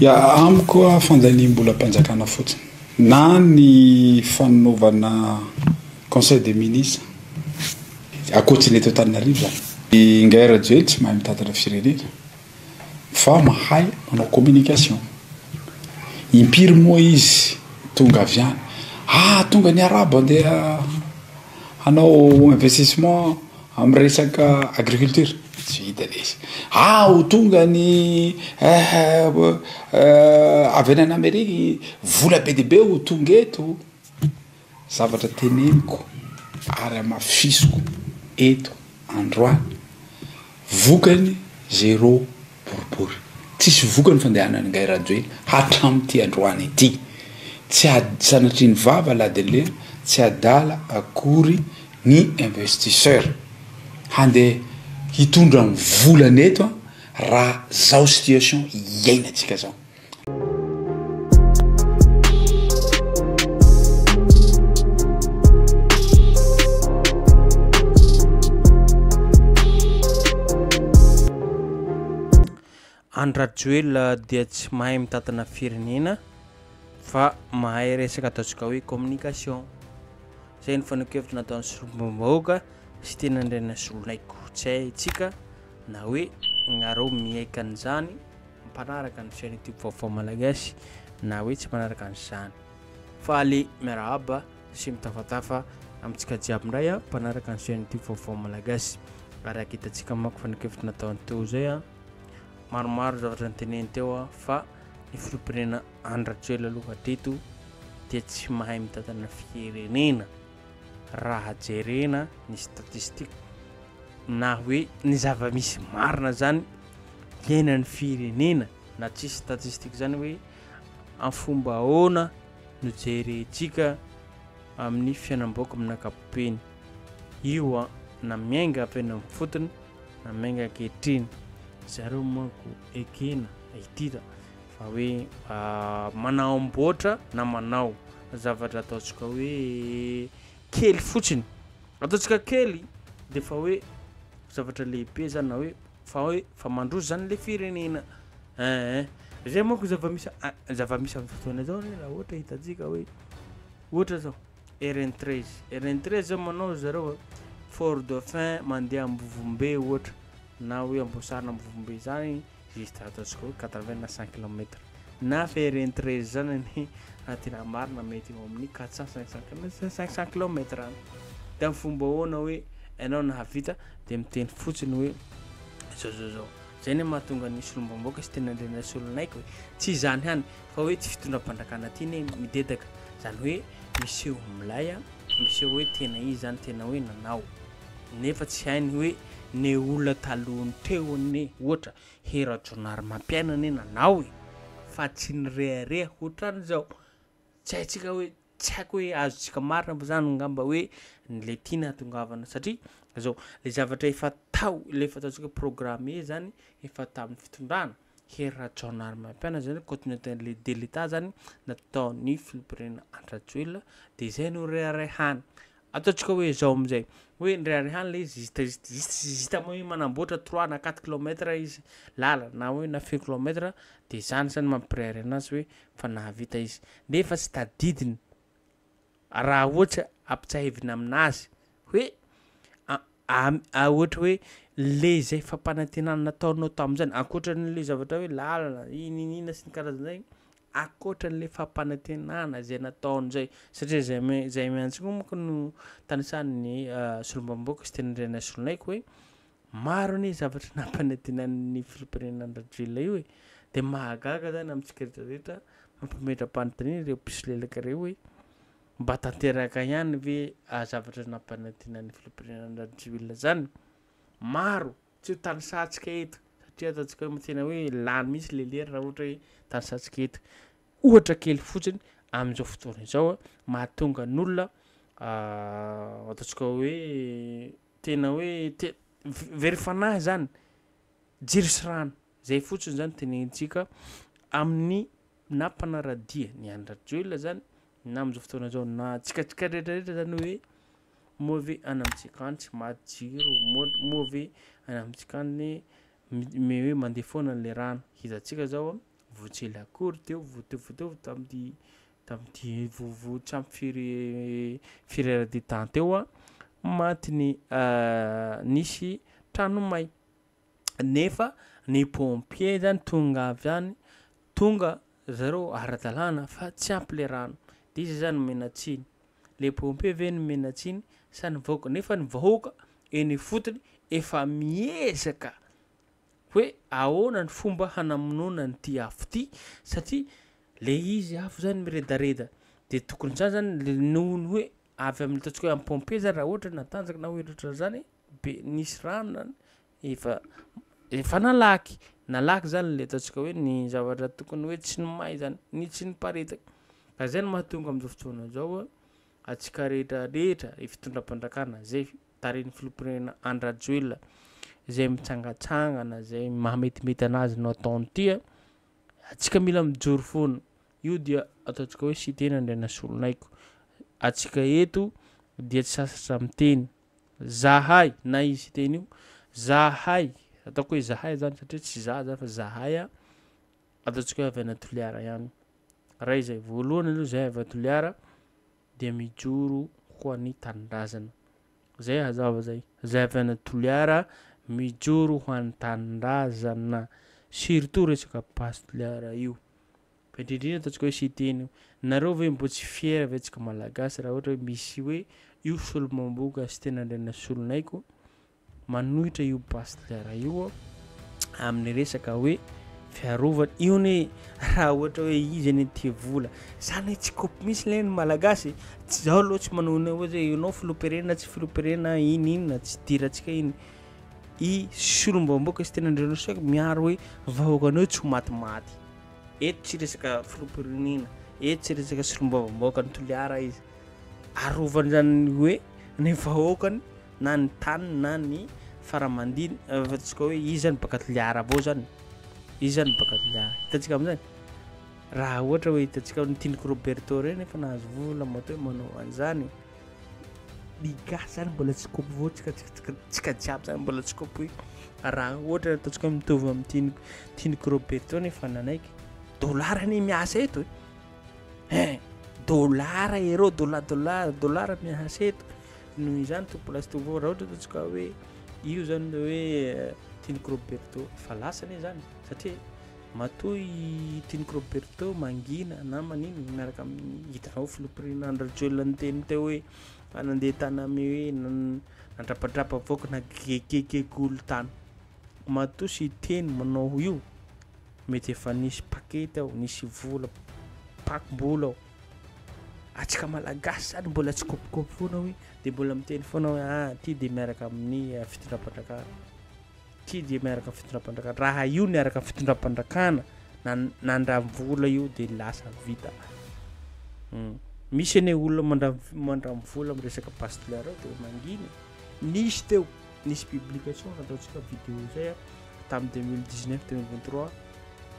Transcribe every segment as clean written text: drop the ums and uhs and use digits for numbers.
ia amiko a fandaniam-bola mpanjakana fotsiny na ny fanaovana conseil des ministres akoatriny eto Antananarivo zany Ngahy Radjoely tsy mahay mitantana firenena fa mahay manao communication impiry moa izy tonga avy any tonga ny arabo andeha hanao investissement amin'ny resaka agriculture tsy hita le izy ho tonga ny avy any Amerika vola be dia be ho tonga eto zavatra teneniko ary amafisiko eto androany vokany zéro boribory tsisy vokany fandehanany Ngahy Radjoely hatramin'ity androany ity tsy sanatriny vava la de le tsy adala akory ny investisseur handeha hitondra ny volana eto raha zao situation iainantsika zao. Radjoely dia tsy mahay mitantana firenena fa mahay resaka ataontsika hoe communication zay ny fanokevitra nataony solombaoka sy tena indrena solonaiko tsy haitsika na hoe ngareo miaika an'izany mpanaraka ny chaîne YouTube vaovao malagasy na hoe tsy mpanaraka an'izany fa ale miarahaba sy mitafatafa amintsika jiaby indray mpanaraka ny chaîne YouTube vaovao malagasy ary akitantsika mako fanokevitra nataony teo zay maromaro zavatra nyteneny teo fa ny filompirena Radjoely aloha teto dia tsy mahay mitantana firenena raha jerena ny statistique na hoe ny zava-misy marina zany iainan'ny firenena na tsisy statistique zany hoe amin'ny fomba ahoana no jerentsika amin'ny fiainam-baoaka amin'ny ankapobeny io na miainga ampena amin'ny fotony na miainga ankehitriny zareo manko ekena hitira fa hoe manao amboatra na manao zavatra ataontsika hoe kely fotsiny ataontsika kely dia fa hoe zavatra lehibe zany na hoe fa mandroso zany le firenena zay manko zava-misy amin'ny fotoana zao raha ohatra hitantsika hoe ohatra zao RN13 zao manao zareo Fort Dauphin mandeha ambovombe ohatra na hoe ambosarina ambovombe zany juste ataontsika hoe 85 km na fa RN13 zany ny raha tena marina mety eo amin'ny 400-500 km any dia amin'ny fomba ahoana hoe ianao nahavita dia miteny fotsiny hoe zao zay ny mahatonga ny solombaoka sy tena indrena solonaiko hoe tsy zany hany fa hoe tsy fitondram-pandrakana ty ny midedaka zany hoe miseho milay miseho hoe tena izy zany tena hoe nanao nefa tsy hainy hoe ny olona talohany teo ny ohatra herajonary mampiainana nanao fa tsy nirehareha ohatran'izao tsy haitsika hoe tsy haiko hoe azontsika marina fa zany ngamba hoe le tiana hatongavana satria zao le zavatra efa tao le efa ataontsika programme zany efa tamin'ny fitondrana herajonary mampiainana zany continuité de l'état zany nataon'ny filompirena Radjoely dia zay no reharehany ataontsika hoe zao amizay hoe nirehany le izy zista hoe manamboatra 3 na 4 km izy lala na hoe na 20 km dia zany mampirehery anazy hoe fa nahavita izy nefa tsy tadidiny raha ohatra ampitsahivina aminazy hoe ohatra hoe le zay fampanantenana nataonao tamin'izany ankoatran'le zavatra hoe lalana inina sy ny karazan'izay ankoatran'le fampanantenana zay nataon'izay satria zay miantsika monko no tanisan'ny solombaoka sy tena indrena solonaiko hoe maro ny zavatra nampanantenan'ny filompirena Radjoely io dia mahagaga zany amintsika rehetrarehetra mampimetra-panontaniana ireo mpisolelaka ireo hoe mba tanteraka ihany ve zavatra nampanantenan'ny filompirena Radjoely zany maro tsy ho tanisantsika eto satria ataontsika hoe tena hoe lany misy lelera raha ohatra hoe tanisantsika eto ohatra kely fotsiny amin'izao fotoana izao mahatonga ny olona ataontsika hoe tena hoe verifanahy zany jiro sy rano zay fotsiny zany tenentsika amin'ny nampanaradia ny Radjoely zany na amin'izao fotoana zao na tsikatsika rehetrarehetra zany hoe moa any amintsika any tsy majiro moa ve any amintsika any hoe mandeha foana le rano hitantsika zao votselakory teo voteo tamty vovotsy ampy firera de temps teo a matiny nisy tranomay nefa ny pompier zany tonga avy any tonga zareo ara-dalàna fa tsy ampy le rano de izy zany menatsiny le pompier ve ny menatsiny sa ny vahoaka nefa ny vahoaka eny fotony efa miezaka hoe ahoana ny fomba hanamonona ny ty afo ty satria le izy afo zany miredareda de tokony zany zany nohony hoe avy amin'ny ataontsika hoe amin'ny pompier zany raha ohatra natanjaka na oetratra zany be nisy rano zany efa nalaky zany le ataontsika hoe ny zavatra tokony hoe tsy nomay zany ny tsy niparitaka ka zay no mahatonga amin'izao fotoana zao atsika rehetrarehetra fitondram-pandrakana zay taren'ny filompirenena Andrajoelina zay mitsangatsangana zay mahametimety anazy no ataony ty atsika mila mijoro foana io dia ataontsika hoe sy tena andraina solonaiko atsika eto dia tsy sasatra miteny zahay na izy teny io zahay ataoko hoe zahay zany satria tsy zany fa zahay ataontsika hoe avy ana Toliara ihany ray zay voalohany aloha zay avy Toliara dia mijoro ho an'ny tanindrazana zay hazava zay avy ana Toliara mijoro ho an'ny tanindrazana surtout resaka passe Toliara io indrindrindra ataontsika hoe sy teny io nareo ve mbo tsy fiera ve antsika malagasy raha ohatra hoe misy hoe io solomamboka sy tena andraina solonaiko manohitra io passe Toliara io amin'ny resaka hoe fiarovana io ne raha ohatra hoe izy any ty vola zany tsy kopy misy le ny malagasy tsy zao loatsy manona hoe ianao filompirenena tsy filompirenena iny tsy diratsika iny i solombamboka sy tena andraina solonaiko miaro hoe vahoakanao tsy matimaty eto tsy resaka filompirenena eto tsy resaka solombamboka ny Toliara izy arovany zany hoe ny vahoakany na ny tany na ny faramandiny ataontsika hoe izy zany baka Toliara avao zany izy zany baka Toliara hitantsika amin'izany raha ohatra hoe hitantsika ny Tiniky Roberto reny efa nahazo vola mato hoe manao an'izany ny gasy zany mbola tsy kopy vao tsika jiaby zany mbola tsy kopy raha ohatra ataontsika hoe mitovy amin'ny Tiniky Roberto nefa nanaiky dolara ny miasa eto dolara ero dolara miasa eto noho izany topolasy raha ohatra ataontsika hoe io zany hoe Tiniky Roberto fa lasany zany satria matoy Tiniky Roberto mangina na manino miaraka amin'ny hitanao filompirenena Andrajoelina ny teny teo hoe nandeha tany ame hoe nandrapadrapa voaka na gegegegolo tany matoy sy teny manao io mety efa nisy pakety ao nisy vola pakom-bola ao atsika malagasy zany mbola tsy kopikopy foana hoe de mbola miteny foana hoe ty de miaraka amin'ny fitondram-pandrakana ty de miaraka fitondram-pandrakana raha io niaraka fitondram-pandrakana nandram-vola io de lasa vita misy ane olona mandram-vola miresaka passe Toliara de manginy nisy teo nisy publication ataontsika vidéo zay tamin'ny 2019-2023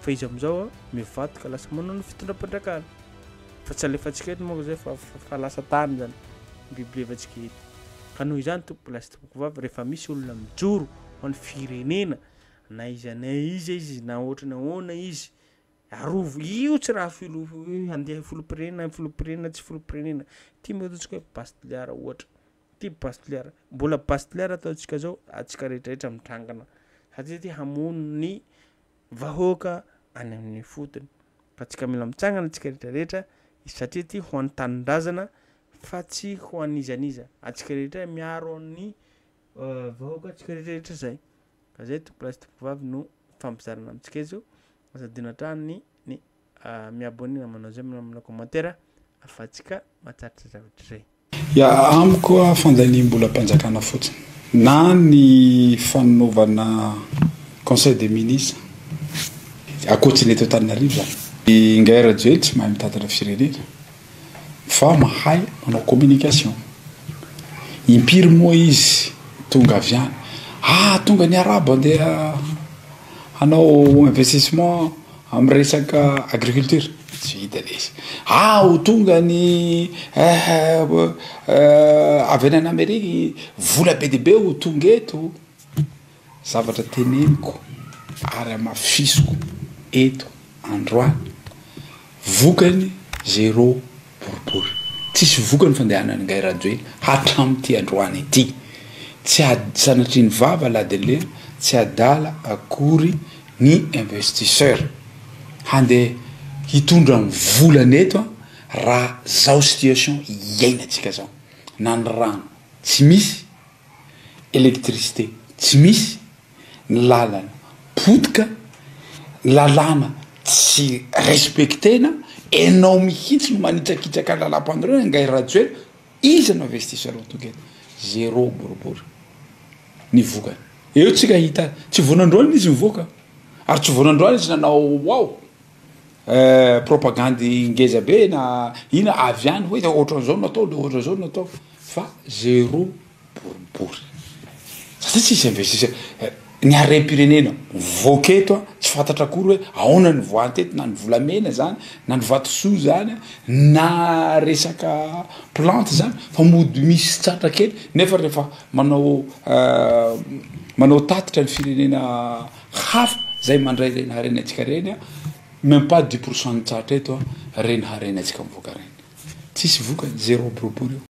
fa izy amizao mivadika lasa manao ny fitondram-pandrakana fa tsy alefatsika eto moa zay fa lasa tany zany biblivatsika eto ka noho izany tompolasy tompoko vavy rehefa misy olona mijoro ho an'ny firenena na izy na ohatra nahoana izy arovo io tsy raha handeha filompirenena tsy filompirenena ty ataontsika hoe passe Toliara ohatra ty passe Toliara mbola passe Toliara ataontsika zao atsika rehetrarehetra mitrangana satria ty hamono ny vahoaka any amin'ny fotony fa atsika mila mitsangana atsika rehetrarehetra satria ty ho an'ny tanindrazana fa tsy ho an'izaniza atsika rehetra miaro amin'ny vahoaka atsika rehetrarehetra zay ka zay tompolasy tompoko vavy no fampizarana amintsika ezo azadinatrany ny miabonina manao zay amina commentaire afatsika matsaritra zavatra zay ya amiko fandaniam-bola mpanjakana fotsiny na ny fanaovana conseil des ministres akoatsiny eto Antananarivo zany Ngahy Rajoelina tsy mahay mitantara firenena fa mahay manao communication impiry moa izy tonga avy any tonga ny arabo andeha hanao investissement amin'ny resaka agriculture tsy hita le izy ho tonga ny avy any Amerika vola be dia be ho tonga eto zavatra teneniko ary amafisiko eto androany vokany 0 boribory tsisy vokany fandehanany ngay rajoely hatramity androany ity tsy sanatriny vava la de lena tsy adala akory ny investisseur handeha hitondra ny volana eto raha zao situation iainatsika zao na ny rano tsy misy électricité tsy misy ny lalana potika lalàna tsy respectena enao mihitsy no manitsakitraka lalam-pandroana ngay rajoely izy no investisseur tonga eto 0 boribory ny vokany eo tsika hita tsy vonandroany izy mivoaka ary tsy vonandroany izy nanao ao propagandy ngeza be na ina avy any hoe ohatran'izao natao le ohatran'izao natao fa 0 boribory satria tsisy investisseur ny arem-pirenena voketo tsy fantatra akory hoe aona ny voanteto na ny volamena zany na ny vatosoa zany na resaka plante zany fa mody misy tsatra kely nefa rehefa manao tatitra ny firenena hafa zay mandray reny harenantsika reny même pas 10% ny tsatra eto reny harenantsika mivoaka reny tsisy vokany 0 boribory io